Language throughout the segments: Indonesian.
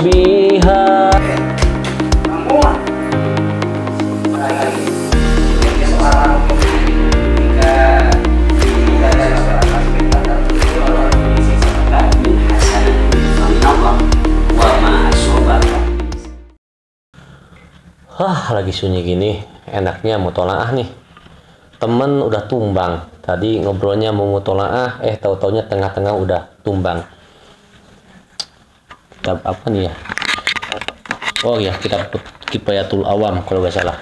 tasbiha. Lagi sunyi gini, enaknya mutolaah nih. Temen udah tumbang. Tadi ngobrolnya mau mutolaah, tahu-taunya tengah-tengah udah tumbang. Kitab apa nih ya? Oh ya, kitab Kifayatul Awam kalau nggak salah.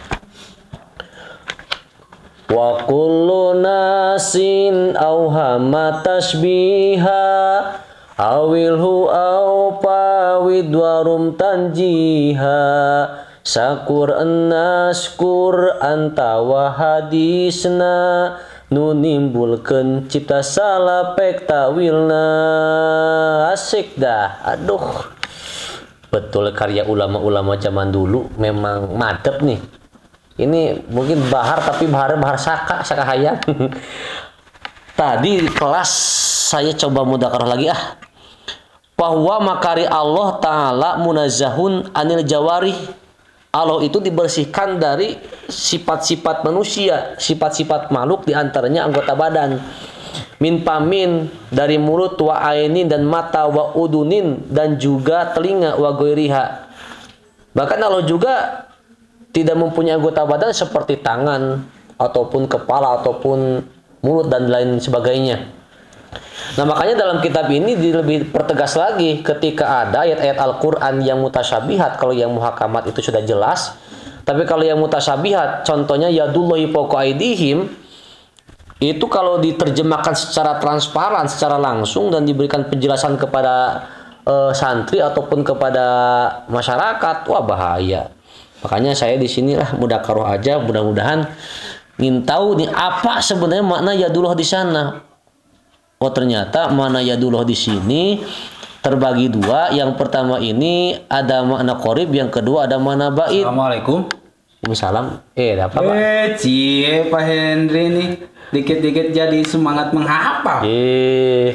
Wa kullu nasin auhama tasbiha awilhu au pawid warum tanjiha sakur annaskur anta wa hadisna nunimbulkeun cipta salapek tawilna. Asik dah. Aduh, betul karya ulama-ulama zaman dulu memang mantep nih. Ini mungkin bahar tapi bahar saka hayang. Tadi kelas saya coba mudzakarah lagi bahwa makari Allah Ta'ala munazzahun anil jawarih. Allah itu dibersihkan dari sifat-sifat manusia, sifat-sifat makhluk, diantaranya anggota badan. Min pamin, dari mulut, wa ainin, dan mata, wa udunin, dan juga telinga, wa goiriha. Bahkan Allah juga tidak mempunyai anggota badan seperti tangan, ataupun kepala, ataupun mulut, dan lain sebagainya. Nah, makanya dalam kitab ini lebih pertegas lagi ketika ada ayat-ayat Al-Quran yang mutasyabihat. Kalau yang muhakamat itu sudah jelas, tapi kalau yang mutasyabihat, contohnya yadullahi fawqa aydihim, itu kalau diterjemahkan secara transparan, secara langsung, dan diberikan penjelasan kepada santri ataupun kepada masyarakat, wah bahaya. Makanya saya di sinilah mudzakarah aja, mudah-mudahan ingin tahu nih apa sebenarnya makna yadullah di sana. Oh, ternyata makna yadullah di sini terbagi dua. Yang pertama ini ada makna qorib, yang kedua ada makna ba'id. Assalamualaikum. Waalaikumsalam. Ada apa, Pak? Pak Henry nih dikit-dikit jadi semangat menghafal.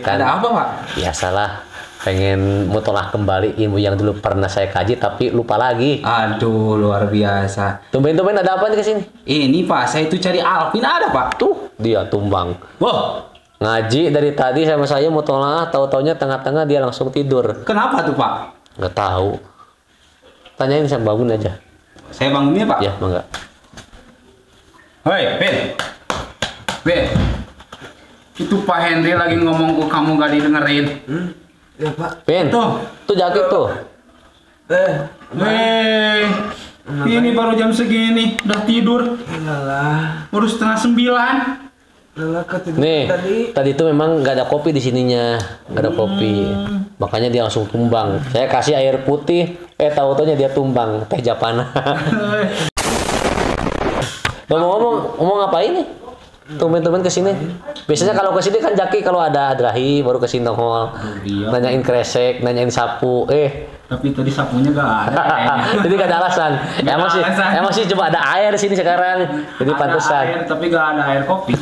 Kan ada apa, Pak? Biasalah, pengen mutolah kembali ilmu yang dulu pernah saya kaji tapi lupa lagi. Aduh, luar biasa. Tumben-tumben ada apa nih kesini? Ini, Pak, saya itu cari Alvin, ada, Pak. Tuh, dia tumbang. Wah, ngaji dari tadi sama saya mutolaah, tahu-taunya tengah-tengah dia langsung tidur. kenapa tuh, Pak? Nggak tahu. Tanyain, saya bangun aja. Saya bangunnya, Pak? Ya, enggak. Hei, Ben. Itu Pak Henry lagi ngomong ke kamu gak didengerin. Ya, Pak. Ben, tuh jaket tuh. Ini baru jam segini, udah tidur. Iyalah. Baru setengah 9. Nih, tadi itu memang nggak ada kopi di sininya, nggak ada kopi, makanya dia langsung tumbang. Saya kasih air putih, tahu-taunya dia tumbang, teh Japana. Ngomong apa ini? Tumben-tumben kesini. Biasanya kalau kesini kan Jaki kalau ada adrahi baru kesini nongol, nanyain kresek, nanyain sapu. Tapi tadi sapunya gak ada. Jadi gak ada alasan. Emang sih coba ada air di sini sekarang. Jadi ada pantesan. air tapi gak ada air kopi.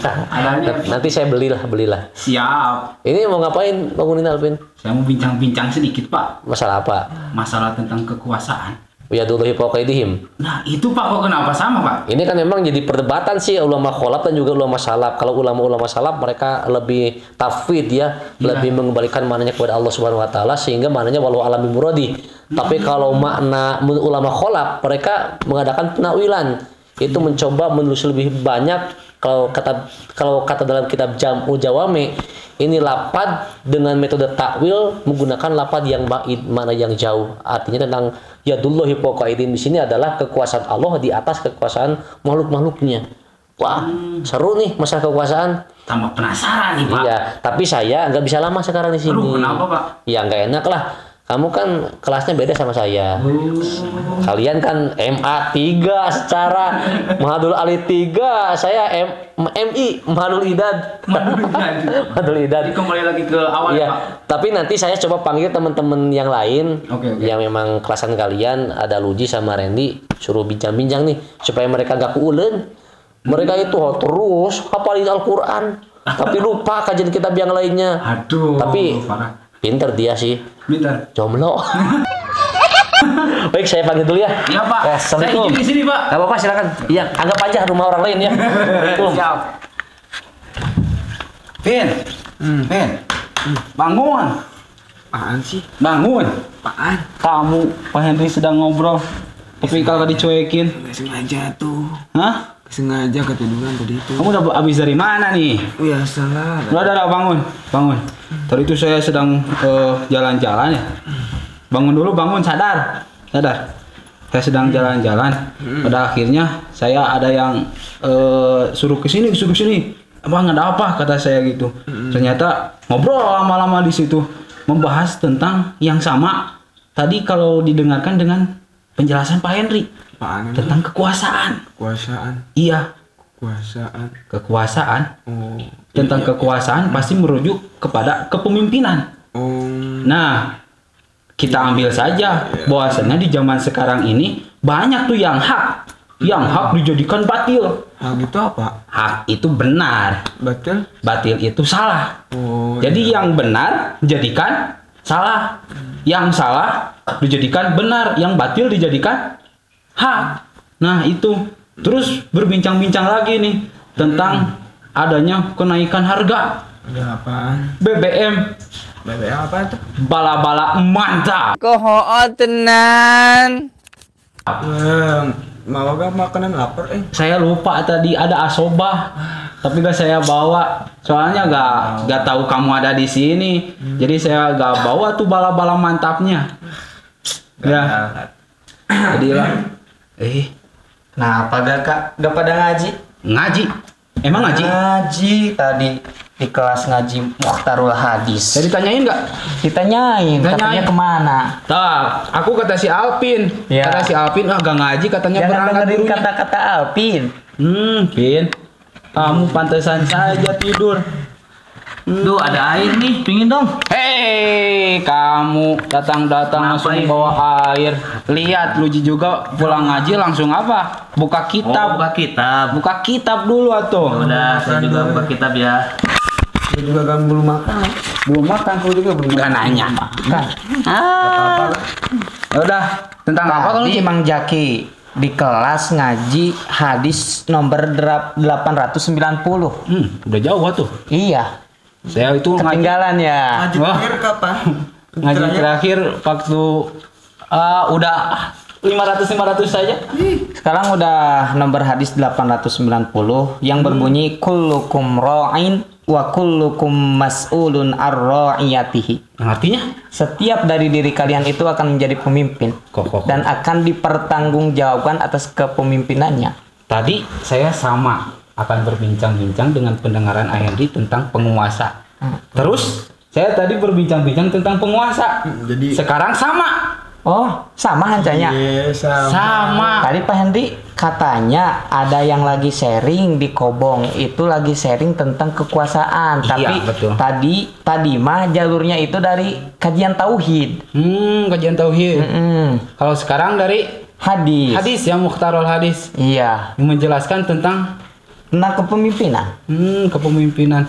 Nanti saya belilah. Siap. Ini mau ngapain bangunin Alvin? Saya mau bincang-bincang sedikit, Pak. Masalah apa? Masalah tentang kekuasaan. Yadullahi fawqa aydihim. Nah, itu Pak, kok kenapa sama, Pak? Ini kan memang jadi perdebatan sih ulama kholaf dan juga ulama salaf. Kalau ulama-ulama salaf mereka lebih tafwid ya, lebih mengembalikan maknanya kepada Allah Subhanahu wa taala sehingga maknanya walau alami muradi. Tapi kalau makna ulama kholaf mereka mengadakan penakwilan. Itu mencoba menulis lebih banyak. Kalau kata dalam kitab Jam'u Jawami, ini lapad dengan metode takwil menggunakan lapad yang ba'id, mana yang jauh. Artinya tentang yadullahi fawqa aydihim di sini adalah kekuasaan Allah di atas kekuasaan makhluk-makhluknya. Wah, seru nih masalah kekuasaan. Tambah penasaran nih, Pak. Iya, tapi saya nggak bisa lama sekarang di sini. Aduh, kenapa, Pak? Ya nggak enak lah. Kamu kan kelasnya beda sama saya. Kalian kan MA 3 secara Mahadul Ali 3, saya MI Mahadul Idad. Mahadul Idad. Jadi kembali lagi ke awal, iya, Pak. tapi nanti saya coba panggil teman-teman yang lain. Oke. Yang memang kelasan kalian, ada Luji sama Randy, suruh bincang-bincang nih supaya mereka gak keuleun. Mereka itu terus hafalin Al-Qur'an, tapi lupa kajian kitab yang lainnya. Aduh, tapi parah. pinter dia sih. Pinter. Jomblo. Baik, saya panggil dulu ya. Iya Pak. Ya, Saya Assalamualaikum. izin di sini Pak. Gak apa-apa, silakan. Iya, anggap aja rumah orang lain ya. Siap. Vin. Vin. Bangun. Apaan sih? Bangun. Apaan? Kamu Pak Henry sedang ngobrol. Tapi kalau dicuekin. Gak sengaja tuh. Hah? Gak sengaja ketiduran tadi itu. Kamu udah habis dari mana nih? Oh ya salah. Udah, bangun. Bangun. Tadi itu saya sedang jalan-jalan ya. Bangun dulu, bangun, sadar. Sadar. Saya sedang jalan-jalan. Pada akhirnya saya ada yang suruh ke sini. Abang ada apa? Kata saya gitu. Ternyata ngobrol lama-lama di situ, membahas tentang yang sama. Tadi kalau didengarkan dengan penjelasan Pak Henry Apaan? tentang kekuasaan. Kekuasaan. Iya, Kekuasaan. kekuasaan. Oh. Tentang kekuasaan pasti merujuk kepada kepemimpinan. Oh. Nah, kita ambil saja bahwasanya di zaman sekarang ini banyak tuh yang hak dijadikan batil. Hal gitu apa? Hak itu benar, Betul? batil itu salah. Oh. Jadi yang benar dijadikan salah, yang salah dijadikan benar, yang batil dijadikan hak. Nah itu terus berbincang-bincang lagi nih tentang adanya kenaikan harga Ada apaan? BBM. BBM apa tuh? Bala-bala mantap. Kohoo tenan. Mau gak makanan lapar Saya lupa tadi ada asobah, tapi gak saya bawa. Soalnya gak tahu kamu ada di sini. Jadi saya gak bawa tuh bala-bala mantapnya. Ya. Jadilah. Kenapa gak pada ngaji? Ngaji. Emang ngaji? Ngaji tadi di kelas ngaji Mukhtarul Hadis. Saya ditanyain nggak? Ditanyain, katanya kemana? Tak, aku kata si Alpin. Ya. Kata si Alpin, gak ngaji katanya Jangan berangkat dengerin dulunya. kata-kata Alpin. Pin. Kamu pantesan saja tidur. Duh, ada air nih, pingin dong. Hei, kamu datang-datang langsung bawa air. Lihat, Luji juga pulang ngaji langsung apa? Buka kitab. kitab. Buka kitab dulu atuh. Udah, saya juga buka kitab ya. Saya juga kan belum makan. Belum makan, aku juga belum Gak nanya. Makan. Udah, tentang apa kalau Tadi Mang Jaki di kelas ngaji hadis nomor 890. Udah jauh tuh. Iya, Saya itu ngaji, ketinggalan ya. Wah. kapan? ngaji terakhir waktu udah 500 saja. Sekarang udah nomor hadis 890 yang berbunyi kullukum ra'in wa kullukum mas'ulun ar-ra'iyatihi. Yang artinya? Setiap dari diri kalian itu akan menjadi pemimpin Kok. dan akan dipertanggungjawabkan atas kepemimpinannya. Tadi saya sama akan berbincang-bincang dengan pendengaran Henry tentang penguasa. Terus saya tadi berbincang-bincang tentang penguasa. Jadi Sekarang sama. Oh, sama hancanya. Sama. Tadi Pak Hendy katanya ada yang lagi sharing di Kobong, itu lagi sharing tentang kekuasaan. Iya, Tapi betul. tadi mah jalurnya itu dari kajian tauhid. Kajian tauhid. Kalau sekarang dari Hadis. hadis yang Mukhtarul Hadis Iya, yang menjelaskan tentang tentang kepemimpinan. kepemimpinan.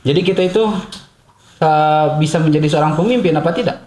Jadi kita itu bisa menjadi seorang pemimpin apa tidak?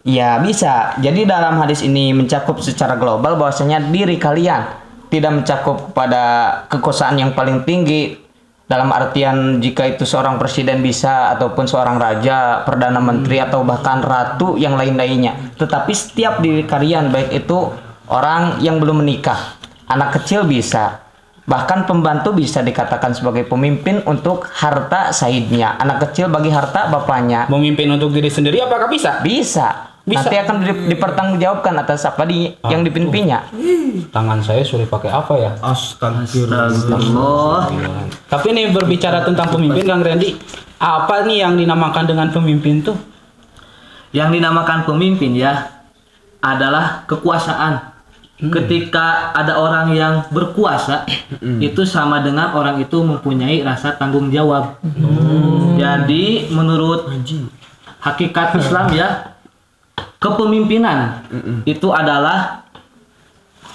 Ya bisa. Jadi dalam hadis ini mencakup secara global bahwasanya diri kalian tidak mencakup pada kekuasaan yang paling tinggi. Dalam artian jika itu seorang presiden bisa ataupun seorang raja, perdana menteri atau bahkan ratu yang lain-lainnya. Tetapi setiap diri kalian baik itu orang yang belum menikah, anak kecil bisa. Bahkan pembantu bisa dikatakan sebagai pemimpin untuk harta saidnya. Anak kecil bagi harta bapaknya. Memimpin untuk diri sendiri apakah bisa? Bisa. Bisa. Nanti akan dipertanggungjawabkan atas apa yang dipimpinnya. Tangan saya suruh pakai apa ya? Astagfirullah. Tapi nih berbicara tentang pemimpin Kang Randy, apa nih yang dinamakan dengan pemimpin tuh? Yang dinamakan pemimpin ya adalah kekuasaan. Ketika ada orang yang berkuasa, itu sama dengan orang itu mempunyai rasa tanggung jawab. Jadi menurut hakikat Islam ya, kepemimpinan itu adalah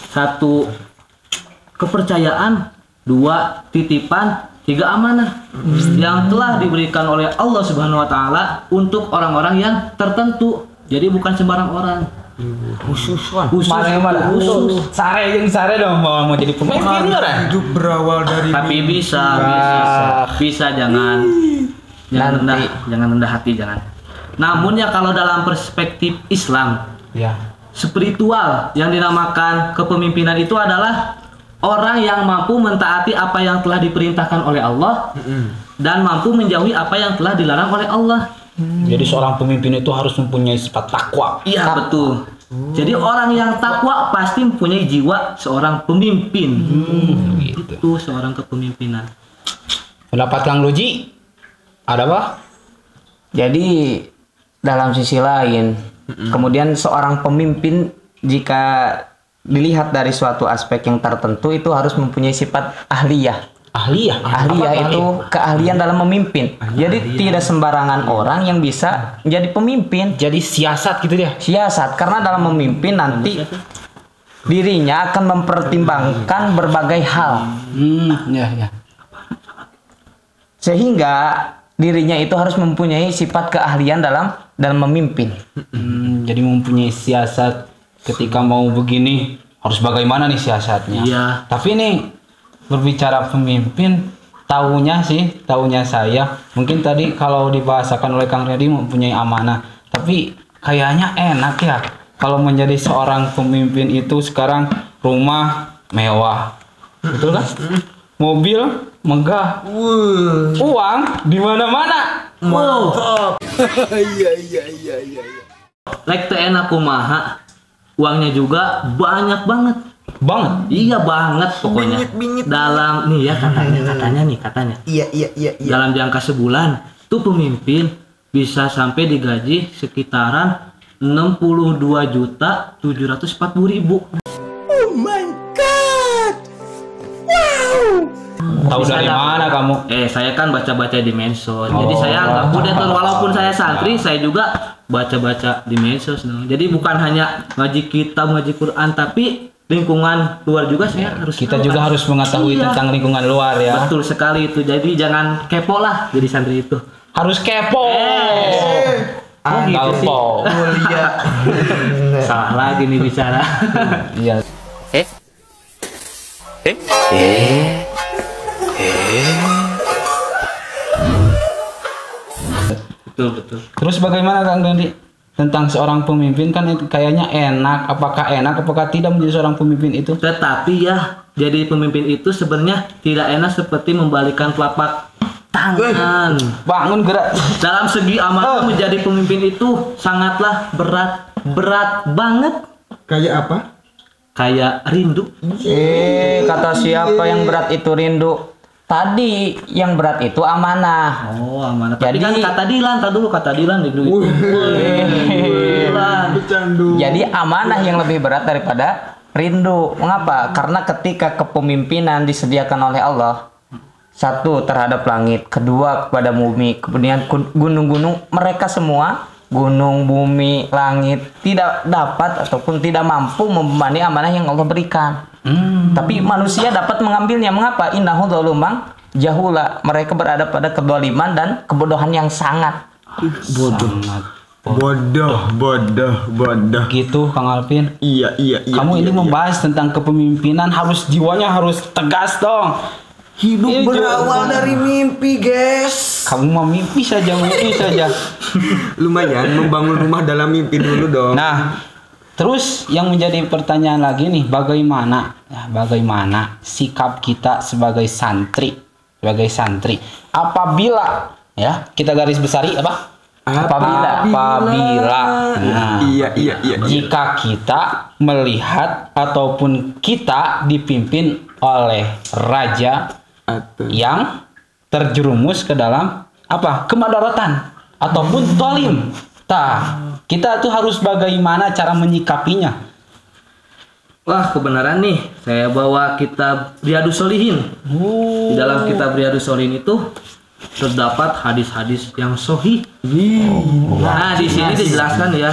satu kepercayaan, dua titipan, tiga amanah yang telah diberikan oleh Allah Subhanahu wa taala untuk orang-orang yang tertentu. Jadi bukan sembarang orang. Khusus Wan. Mana sare yang sare dong mau jadi pemimpin kan? Hidup berawal dari Tapi bisa jangan rendah hati jangan. Namun ya kalau dalam perspektif Islam, Ya. spiritual yang dinamakan kepemimpinan itu adalah orang yang mampu mentaati apa yang telah diperintahkan oleh Allah dan mampu menjauhi apa yang telah dilarang oleh Allah. Jadi seorang pemimpin itu harus mempunyai sifat takwa. Iya betul. Jadi orang yang takwa pasti mempunyai jiwa seorang pemimpin. Gitu. Itu seorang kepemimpinan. Pendapat Kang Loji ada apa? Jadi dalam sisi lain, kemudian seorang pemimpin jika dilihat dari suatu aspek yang tertentu itu harus mempunyai sifat ahliyah. Ahliyah. Ahliyah itu keahlian dalam memimpin. Jadi tidak sembarangan orang yang bisa jadi pemimpin. Jadi siasat gitu dia. Siasat, karena dalam memimpin nanti dirinya akan mempertimbangkan berbagai hal. Ya. Sehingga dirinya itu harus mempunyai sifat keahlian dalam memimpin. Jadi mempunyai siasat ketika mau begini harus bagaimana nih siasatnya. Iya. Tapi nih berbicara pemimpin, tahunya saya mungkin tadi kalau dibahasakan oleh Kang Redi mempunyai amanah. Tapi kayaknya enak ya kalau menjadi seorang pemimpin itu sekarang rumah mewah, betul kan? Mobil megah, uang di mana-mana. Wow. Like teu enak kumaha. Uangnya juga banyak banget. Iya banget pokoknya. Bingit. Dalam nih ya katanya. Iya. Dalam jangka sebulan tuh pemimpin bisa sampai digaji sekitaran 62.740.000. Tahu dari mana kamu? Saya kan baca-baca di medsos. Jadi saya nggak mudah tuh, walaupun saya santri, saya juga baca-baca di medsos. Jadi bukan hanya ngaji kitab, ngaji Quran, tapi lingkungan luar juga saya harus. Kita tahu, juga kan? harus mengetahui Iya. tentang lingkungan luar ya. Betul sekali itu. Jadi jangan kepo lah jadi santri itu. Harus kepo. Oh gitu sih. Kepo. Salah lagi nih bicara. Iya. Betul. Terus bagaimana Kang Dendi tentang seorang pemimpin, kan itu kayaknya enak, apakah tidak menjadi seorang pemimpin itu? Tetapi ya, jadi pemimpin itu sebenarnya tidak enak seperti membalikan telapak tangan. Bangun gerak. Dalam segi amanah menjadi pemimpin itu sangatlah berat banget. Kayak apa? Kayak rindu. Kata siapa yang berat itu rindu? Tadi yang berat itu amanah. Oh amanah. Tapi Jadi- kan kata Dilan rindu itu. Dilan. Bercandu. Jadi amanah yang lebih berat daripada rindu. Mengapa? Karena ketika kepemimpinan disediakan oleh Allah, satu terhadap langit, kedua kepada bumi, kemudian gunung-gunung, mereka semua gunung, bumi, langit tidak dapat ataupun tidak mampu membebani amanah yang Allah berikan. Tapi manusia dapat mengambilnya. Mengapa? Innahu dzalumang jahula. Mereka berada pada kedoliman dan kebodohan yang sangat. Sangat. Bodoh. Gitu Kang Alvin. Iya. Kamu ini membahas tentang kepemimpinan, harus jiwanya harus tegas dong. Hidup Iya, berawal dari mimpi, guys. Kamu mau mimpi saja. Lumayan membangun rumah dalam mimpi dulu dong. Nah, terus yang menjadi pertanyaan lagi nih, bagaimana sikap kita sebagai santri, apabila ya kita garis besari apa? Apabila. Nah, Iya. jika kita melihat ataupun kita dipimpin oleh raja Atau yang terjerumus ke dalam apa? Kemadaratan ataupun tolim. Kita tuh harus bagaimana cara menyikapinya? Wah kebenaran nih. Saya bawa kitab Riyadhus Shalihin. Di dalam kitab Riyadhus Shalihin itu terdapat hadis-hadis yang sahih. Nah di sini dijelaskan ya.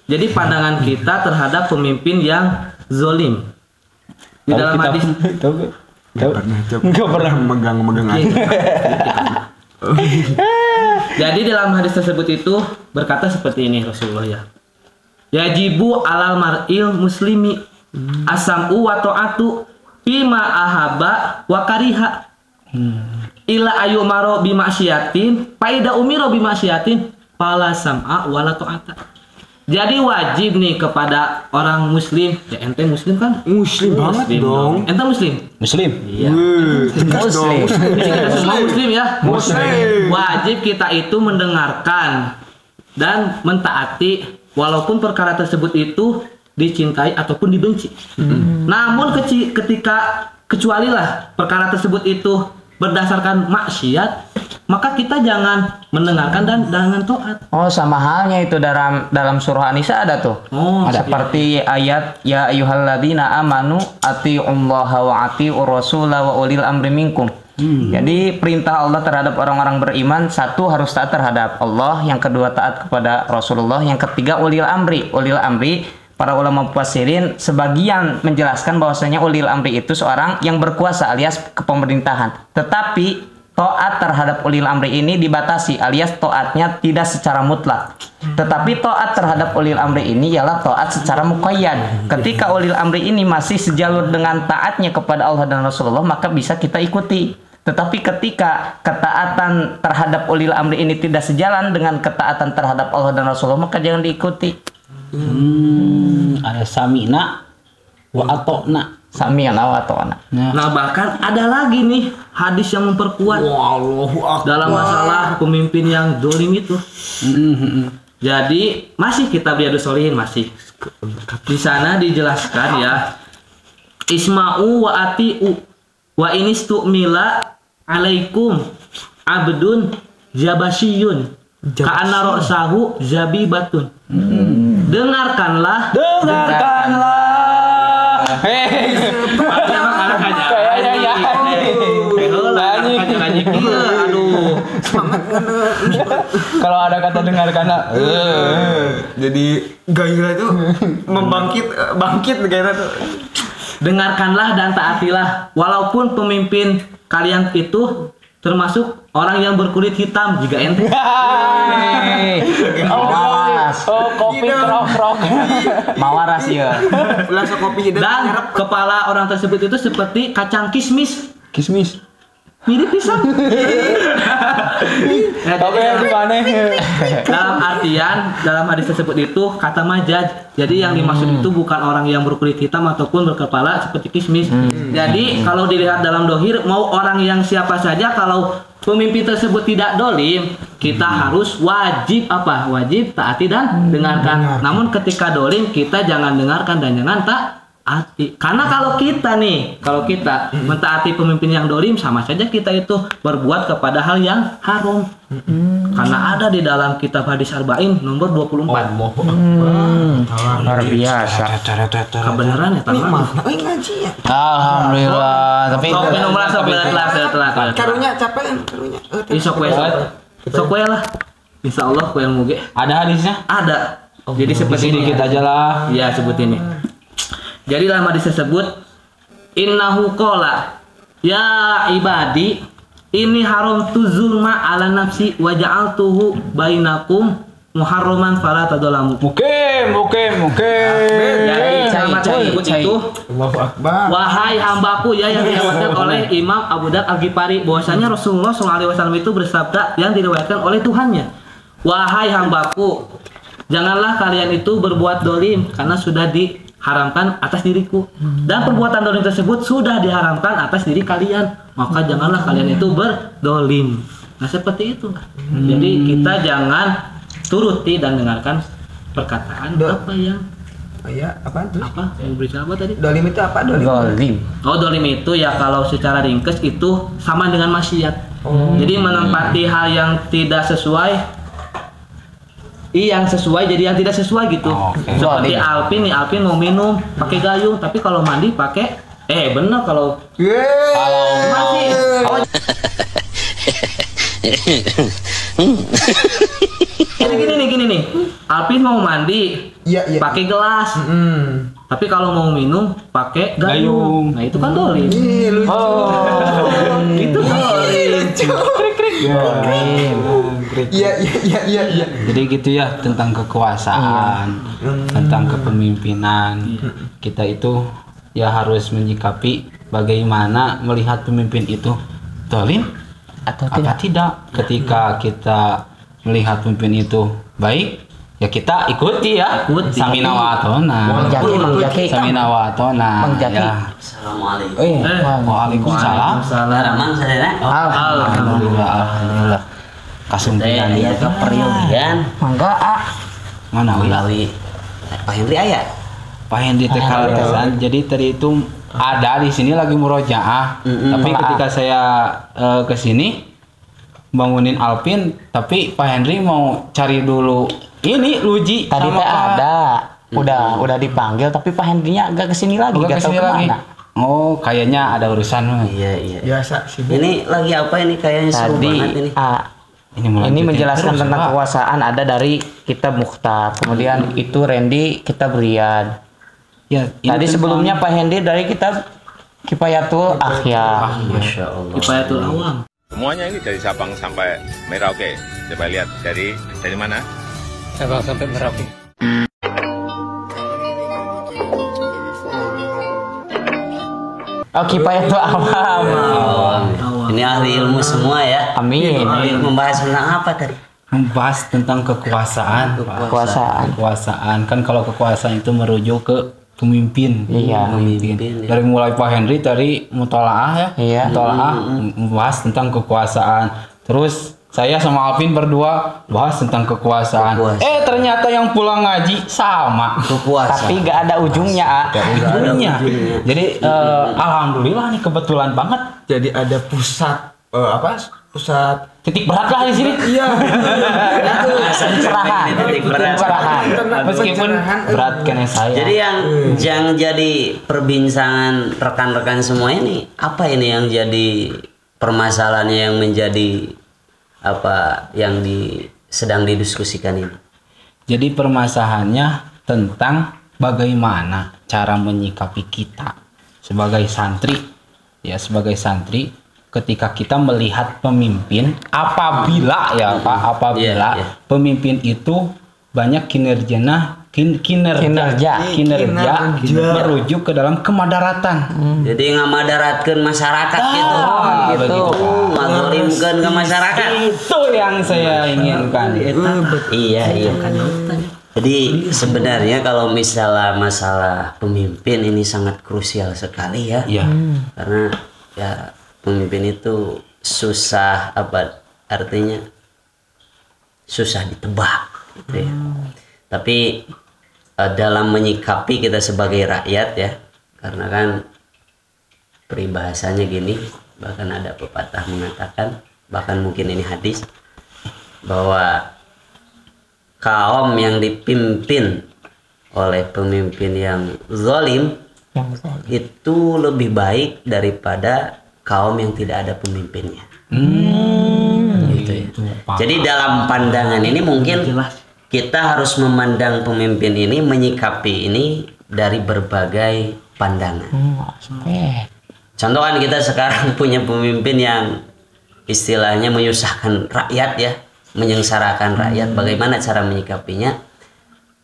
Jadi pandangan kita terhadap pemimpin yang zolim. Di dalam hadis Nggak pernah megang aja. Jadi dalam hadis tersebut itu berkata seperti ini Rasulullah ya. yajibu alal mar'il muslimi asam'u wa ta'atu bima ahabba wa kariha ila ayu maro bimaksiatin faida umiro bimaksiatin fala sam'a wala ta'ata. Jadi wajib nih kepada orang muslim, ya ente muslim kan? Muslim banget dong. Ente muslim? Muslim. Iya. Muslim. Jadi kita semua muslim ya. Muslim. Wajib kita itu mendengarkan dan mentaati walaupun perkara tersebut itu dicintai ataupun dibenci. Namun kecualilah perkara tersebut itu berdasarkan maksiat, maka kita jangan mendengarkan dan jangan taat. Oh, sama halnya itu dalam surah An-Nisa ada tuh. Oh, Seperti ayat ya ayyuhalladzina amanu atiullaha wa atiur rasula wa ulil amri minkum. Jadi perintah Allah terhadap orang-orang beriman, satu harus taat terhadap Allah, yang kedua taat kepada Rasulullah, yang ketiga ulil amri. Ulil amri, para ulama mufassirin sebagian menjelaskan bahwasanya ulil amri itu seorang yang berkuasa alias kepemerintahan. Tetapi taat terhadap ulil amri ini dibatasi alias taatnya tidak secara mutlak. Tetapi taat terhadap ulil amri ini ialah taat secara muqayyad. Ketika ulil amri ini masih sejalur dengan taatnya kepada Allah dan Rasulullah, maka bisa kita ikuti. Tetapi ketika ketaatan terhadap ulil amri ini tidak sejalan dengan ketaatan terhadap Allah dan Rasulullah, maka jangan diikuti. Ada sami'na wa ata'na. Sami'an wa ata'na. Nah, bahkan ada lagi nih hadis yang memperkuat dalam masalah pemimpin yang dolim itu. Jadi masih kitab Riyadhus Shalihin masih. Di sana dijelaskan ya, isma'u wa ati'u wa inistu'mila alaikum abdun jabasyun ka'anna ra'sahu zabibatun. Dengarkanlah. Hei. Aduh. Kalau ada kata dengarkan Jadi gairah itu bangkit gairah tuh. Dengarkanlah dan taatilah walaupun pemimpin kalian itu termasuk orang yang berkulit hitam jika ente. kopi krok. Mawaras ya. Langsung kopi Dan kepala orang tersebut itu seperti kacang kismis. Kismis. Mirip pisang. Tapi yang aneh. Dalam hadis tersebut itu kata majaz. Jadi yang dimaksud itu bukan orang yang berkulit hitam ataupun berkepala seperti kismis. Jadi kalau dilihat dalam dohir, mau orang yang siapa saja, kalau pemimpin tersebut tidak dolim, kita harus wajib apa? Wajib taati dan dengarkan. Namun ketika dolim, kita jangan dengarkan dan jangan taati. Karena kalau kita mentaati pemimpin yang dolim, sama saja kita itu berbuat kepada hal yang haram. Karena ada di dalam kitab hadis Arba'in nomor 24. Luar biasa. Kebenaran ya teman. ngaji ya. Alhamdulillah. Tapi Sok minum lah, sok telat. Karunya capek karunya. Sok kue lah. Insya Allah kue muge. Ada hadisnya? Ada. Jadi seperti ini. Sedikit aja lah. Ya sebut ini. Jadi dalam hadis tersebut, innahu qala ya ibadi ini haram tu zulma ala nafsi wa ja'altuhu bainakum muharraman fala tadzalamu. Mukim. Jadi dalam hadis tersebut itu, Allahu Akbar. wahai hambaku ya yang diriwayatkan oleh Imam Abu Dzar Al-Ghifari, bahwasanya Rasulullah SAW itu bersabda yang diriwayatkan oleh Tuhannya, wahai hambaku, janganlah kalian itu berbuat dolim karena sudah diharamkan atas diriku, dan perbuatan dolim tersebut sudah diharamkan atas diri kalian, maka janganlah kalian itu berdolim. Nah seperti itu. Jadi kita jangan turuti dan dengarkan perkataan apa yang Apaan tuh? apa yang berbicara apa tadi? Dolim itu apa? Dolim. Oh, dolim itu ya kalau secara ringkes itu sama dengan maksiat. Jadi menempati hal yang tidak sesuai, yang sesuai jadi yang tidak sesuai gitu. Seperti Alpin mau minum pakai gayung, tapi kalau mandi pakai bener kalau masih gini nih. Alpin mau mandi pakai gelas. Tapi kalau mau minum pakai gayung. Nah, itu kan dolim. Lucu. Itu dolim. Iya. Jadi gitu ya tentang kekuasaan, tentang kepemimpinan. Kita itu ya harus menyikapi bagaimana melihat pemimpin itu zalim Atau apa tidak. Ketika kita melihat pemimpin itu baik, ya kita ikuti ya. Samina wa atona. Mang Jaki. Samina wa atona. Mang Jaki. Ya. Assalamualaikum. Waalaikumsalam. Ramang sadana. Alhamdulillah. Kasumpian Saya ke peryogian. Mangga mana wi? Melalui Pak Henry aya. Pak Hendy teh kalasan. Jadi tadi itu ada di sini lagi murojaah. Tapi ketika saya ke sini bangunin Alvin, tapi Pak Henry mau cari dulu ini Luji tadi sama teh Pak. ada. Udah dipanggil tapi Pak Hendrinya agak kesini lagi. Udah Gak tahu kesini lagi. kemana. Oh, kayaknya ada urusan. Iya. Biasa sih. Ini lagi apa ini kayaknya seru Tadi banget ini. Ini ini menjelaskan terus, tentang Pak. kekuasaan ada dari kitab Mukhtar. Kemudian itu Randy kitab Riyad. Ya, ini Tadi tentang- sebelumnya Pak Hendy dari kitab Kifayatul Akhyar. Masya Allah. Kifayatul Awam. Semuanya ini dari Sabang sampai Merauke. Coba lihat dari mana? Sabang sampai Merauke. Oh, Kifayatul Awam. Ini ahli ilmu semua ya. Amin. Ini membahas tentang apa tadi? membahas tentang kekuasaan. Pak. Kekuasaan kan kalau kekuasaan itu merujuk ke pemimpin. Iya. Pemimpin. ya. Dari mulai Pak Henry tadi mutolaah ya. Iya. Mutolaah membahas tentang kekuasaan. Terus saya sama Alvin berdua bahas tentang kekuasaan. Ternyata yang pulang ngaji sama. Kepuasan. Tapi gak ada ujungnya, A. Ujungnya. Jadi alhamdulillah nih kebetulan banget. Jadi ada pusat pusat Titik berat lah di sini. iya Pencerahan. Pencerahan. Meskipun berat kena saya. Jadi yang jadi perbincangan rekan-rekan semua ini apa ini yang jadi permasalahannya yang menjadi apa yang sedang didiskusikan ini? Jadi permasalahannya tentang bagaimana cara menyikapi kita sebagai santri, ya sebagai santri ketika kita melihat pemimpin apabila ya Pak, apabila pemimpin itu banyak kinerja merujuk ke dalam kemadaratan. Jadi ngamadaratkeun masyarakat gitu. Begitu, Pak. Ngagolimkeun ke masyarakat. Itu yang saya inginkan. Iya. Jadi sebenarnya kalau misalnya masalah pemimpin ini sangat krusial sekali ya. Iya. Karena ya pemimpin itu susah artinya susah ditebak gitu ya. Tapi dalam menyikapi kita sebagai rakyat ya, karena kan peribahasanya gini, bahkan ada pepatah mengatakan, bahkan mungkin ini hadis, bahwa kaum yang dipimpin oleh pemimpin yang zalim itu lebih baik daripada kaum yang tidak ada pemimpinnya. Gitu ya. Jadi dalam pandangan ini mungkin kita harus memandang pemimpin ini, menyikapi ini dari berbagai pandangan. Contoh kan kita sekarang punya pemimpin yang istilahnya menyusahkan rakyat ya, menyengsarakan rakyat. Bagaimana cara menyikapinya?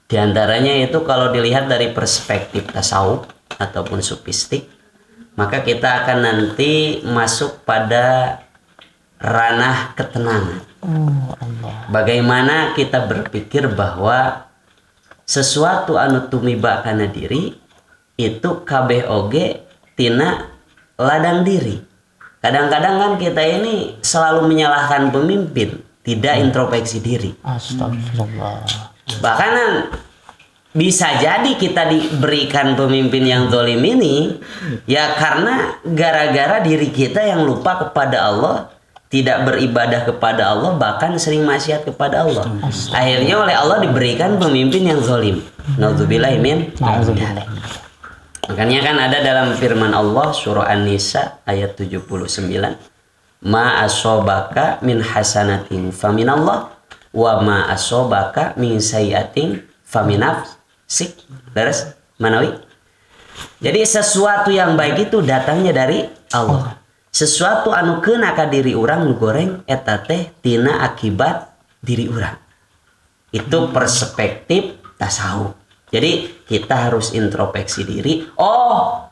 Di antaranya itu kalau dilihat dari perspektif tasawuf ataupun sufistik, maka kita akan nanti masuk pada ranah ketenangan. Bagaimana kita berpikir bahwa sesuatu anu tumiba kana diri itu kabeh oge tina ladang diri. Kadang-kadang kan kita ini selalu menyalahkan pemimpin, tidak introspeksi diri. Astagfirullah. Bahkan bisa jadi kita diberikan pemimpin yang zalim ini ya karena gara-gara diri kita yang lupa kepada Allah, tidak beribadah kepada Allah, bahkan sering maksiat kepada Allah. Akhirnya oleh Allah diberikan pemimpin yang zalim. Nauzubillahi min dzalik. Makanya kan ada dalam firman Allah surah An-Nisa ayat 79, ma asobaka min hasanatin faminallah wa ma asobaka min sayyiatin faminafsik. Beres? Manawi? Jadi sesuatu yang baik itu datangnya dari Allah. sesuatu anu kena ka diri orang nu goreng eta teh tina akibat diri orang. Itu perspektif tasawuf. Jadi kita harus introspeksi diri. Oh,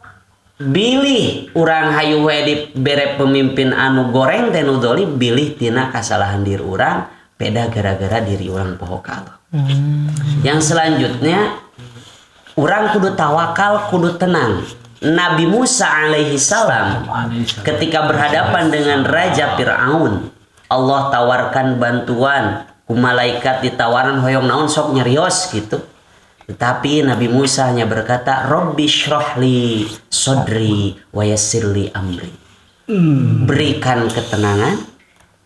bilih orang hayu we dibere pemimpin anu goreng teh nu dolim, bilih tina kasalahan diri orang, beda gara-gara diri orang poho ka Allah. Yang selanjutnya orang kudu tawakal, kudu tenang. Nabi Musa alaihi salam ketika berhadapan dengan Raja Fir'aun, Allah tawarkan bantuan, ku malaikat ditawaran hoyong naon sok nyarios gitu. Tetapi Nabi Musa hanya berkata, Rabbi syrahli sodri wa yassirli amri. Berikan ketenangan,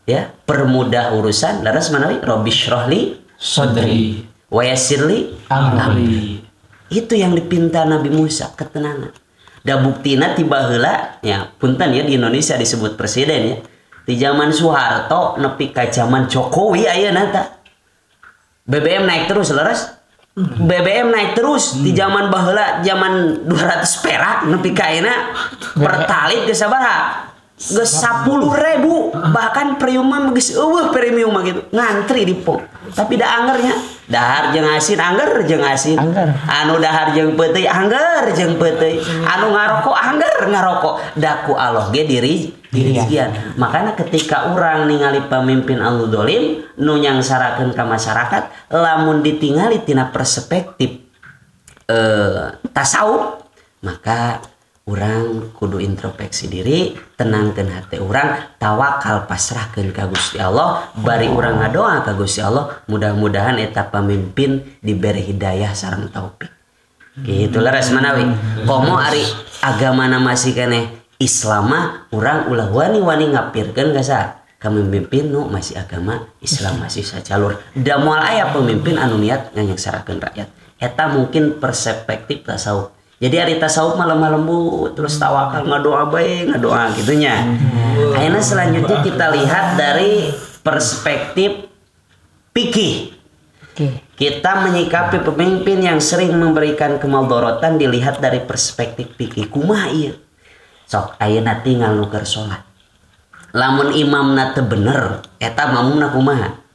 ya, permudah urusan. Laras manawi Rabbi syrahli sodri wa yassirli amri. Itu yang dipinta Nabi Musa, ketenangan. Da buktina tiba heula ya punten ya di Indonesia disebut presiden ya. Di zaman Soeharto nepi ka zaman Jokowi ayeuna ta. BBM naik terus leres. BBM naik terus di zaman baheula zaman 200 perak nepi ka ayeuna pertalit geus sabaraha? Geus 10.000 bahkan premium geus eueuh premium mah gitu. Ngantri di pom. Tapi da angernya dahar jeung asin angger jeung asin. Anu dahar jeung peuteuy angger jeung peuteuy. Anu ngarokok angger ngarokok. Daku Allah ge diri sekian. Makanya ketika orang ningali pemimpin anu dolim nu nyangsarakeun ka masyarakat, lamun ditingali tina perspektif tasawuf, maka orang kudu introspeksi diri, tenangkan hati orang, tawakal pasrahkan ka Gusti Allah, bari orang ngadoa ka Gusti Allah, mudah-mudahan eta pemimpin diberi hidayah sareng taufik. Gitu leres manawi. Komo ari agamana masih keneh Islam, orang ulah wani-wani ngapirkeun ka sa pemimpin nu masih agama Islam masih sajalur. Da moal aya pemimpin anu niat nganyaksarakeun rakyat. Eta mungkin perspektif tasawuf. Jadi hari tasawuf malam lembut terus tawakal ngadoa bae ngadoa gitunya. Akhirnya selanjutnya kita lihat dari perspektif fikih. Kita menyikapi pemimpin yang sering memberikan kemudaratan dilihat dari perspektif fikih. Kumaha ieu? Sok ayeuna tinggal nuker salat. Lamun imamna teu bener, eta mamumna kumaha?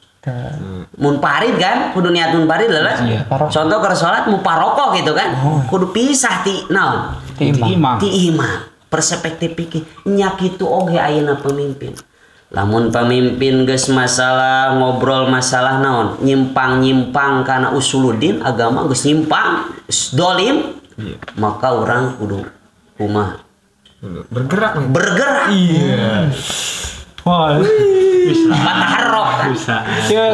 Mun parid kan kudu niat mun parid lelas. Contoh keur salat mun paroko gitu kan. Kudu pisah ti naon? Ti imam. Perspektif fikih nya kitu oge ayeuna pemimpin. Lamun pemimpin geus masalah ngobrol masalah naon? Nyimpang-nyimpang kana usuluddin agama geus nyimpang, dolim, maka orang kudu kumaha? Bergerak. Iya. Wah, bisa. Pataharrok kan. Bisa.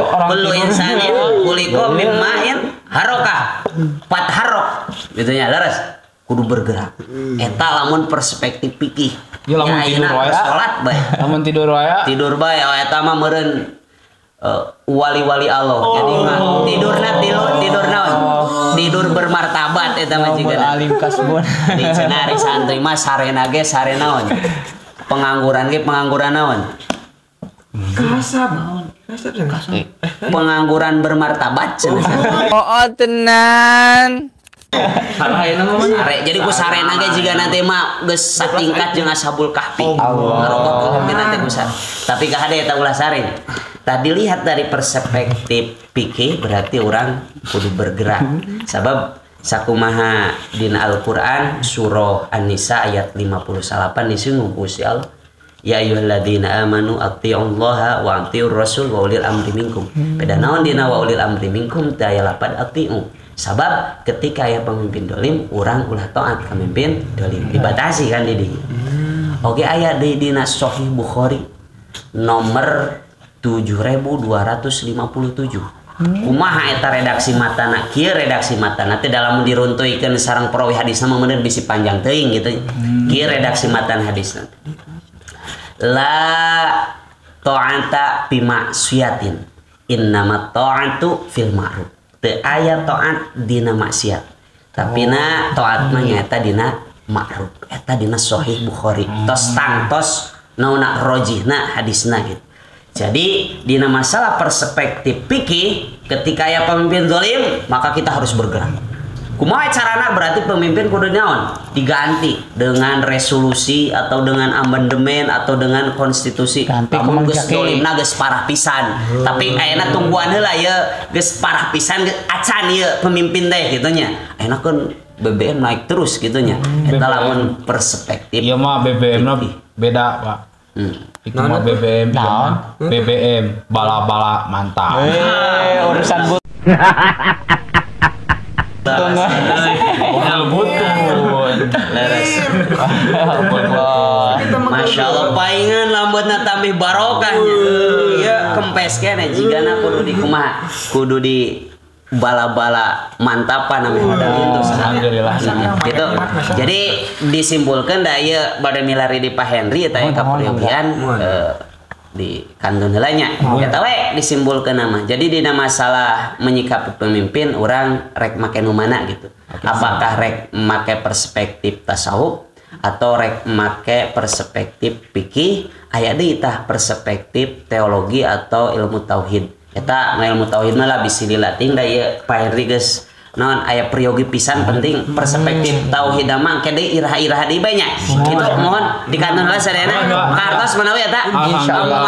Kullu insanin khuliqa min ma'in harokah. Pataharrok. Gitu nya leres. Kudu bergerak. Eta lamun perspektif fikih. Ya lamun tidur wae. Salat bae. Lamun tidur wae. Tidur bae eta mah meureun wali-wali Allah. Jadi mah tidur naon? Tidur bermartabat eta mah jiga alim kasbun. Di cenah santri mah sarena ge sare naon? Pengangguran naon? Kasab. Pengangguran bermartabat cenah. Oh tenan. Salah ayeuna mah Sare. Jadi ku sarena ge jiga nanti mah geus satingkat jeung Ashabul Kahfi. Ngarokok nanti ku sare. Tapi ka hade eta ulah sare. Tadi lihat dari perspektif fikih berarti orang kudu bergerak. Sabab sakumaha dina Al-Qur'an surah An-Nisa ayat 58 disinggung Gusti Allah. Ya ayyuhalladzina amanu atti'ullaha wa atti'ur rasul wa ulil amri minkum. Beda naon dina wa ulil amri minkum teh aya lapad atti'u. Sabab ketika aya pemimpin dolim, urang ulah taat ka pemimpin dolim. Dibatasi kan di dieu. Oge aya di dina Sahih Bukhari nomor 7257. Kumaha eta redaksi matana kieu redaksi matana teh dalam diruntuikeun sareng perawi hadisna mah meureun bisi panjang teuing gitu. Kieu redaksi matana hadisna. La ta'ata fi ma'siyatin. Innamat ta'atu fil ma'ruf. Teu aya taat dina maksiat. Tapi na taat mah nyaeta dina ma'ruf. Eta dina Sahih Bukhari. Tos tangtos naonna rojihna hadisna gitu. Jadi dina masalah perspektif fikih ketika ya pemimpin zalim maka kita harus bergerak. Kumaha carana berarti pemimpin kudu naon? Diganti dengan resolusi atau dengan amandemen atau dengan konstitusi. Lamun geus dolimna geus parah pisan. Tapi ayeuna tungguan heula ye geus parah pisan acan ye pemimpin teh kitu nya. Ayeuna kan BBM naik terus gitu nya. Eta lamun perspektif. Iya mah BBM-na beda, Pak. Itu mah BBM, BBM bala-bala mantap. Urusan but. Masya Allah paingan lambutna tambih barokahnya. Iya kempes kene jigana kudu di kumaha? Kudu di bala-bala mantapan namanya modal itu. Alhamdulillah. Gitu. Jadi disimpulkan da ieu bade milari di Pak Henry eta kapriyogian di kantun heulanya. Eta we disimpulkeun nama. Jadi dina masalah menyikapi pemimpin orang rek make nu mana gitu. Apakah rek make perspektif tasawuf atau rek make perspektif fikih, aya deui tah perspektif teologi atau ilmu tauhid. Eta ilmu tauhid mah lah bisi dilatih da ieu Pak Henry geus naon aya priyogi pisan penting perspektif tauhid mah engke deui iraha-iraha deui banyak. Kitu mohon dikantonkeun sadayana kartos manawi eta insyaallah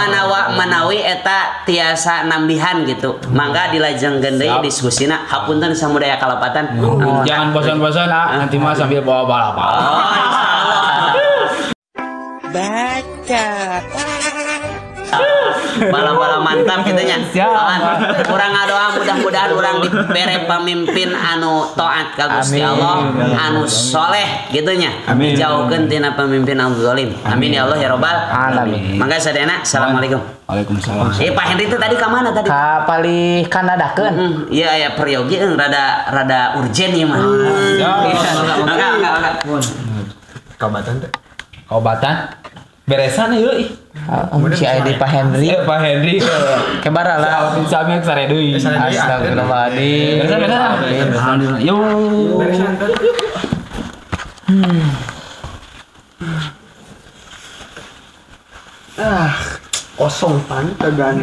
manawi eta tiasa nambihan gitu. Mangga dilajengkeun deui diskusina hapunten samudaya kalapatan. Jangan bosan-bosan nanti mah sambil bawa balapan. Baca bala-bala mantap gitunya. Kurang doa mudah-mudahan orang dibere pemimpin anu taat ka Gusti Allah, anu soleh gitunya. Dijauhkeun tina pemimpin anu zalim. Amin ya Allah ya robbal alamin. Mangga sadayana assalamualaikum. Waalaikumsalam. Pak Henry itu tadi ka mana tadi? Ka palih kanadakeun. Iya aya priyogi rada urgen ieu mah. Enggak. Kaubatan teh. Kaubatan beresan euy. Si Adi Pak Henry. Pak Henry. Kebara lah. Sami sare deui. Astagfirullahaladzim. Alhamdulillah. Yo. Kosong pan kagak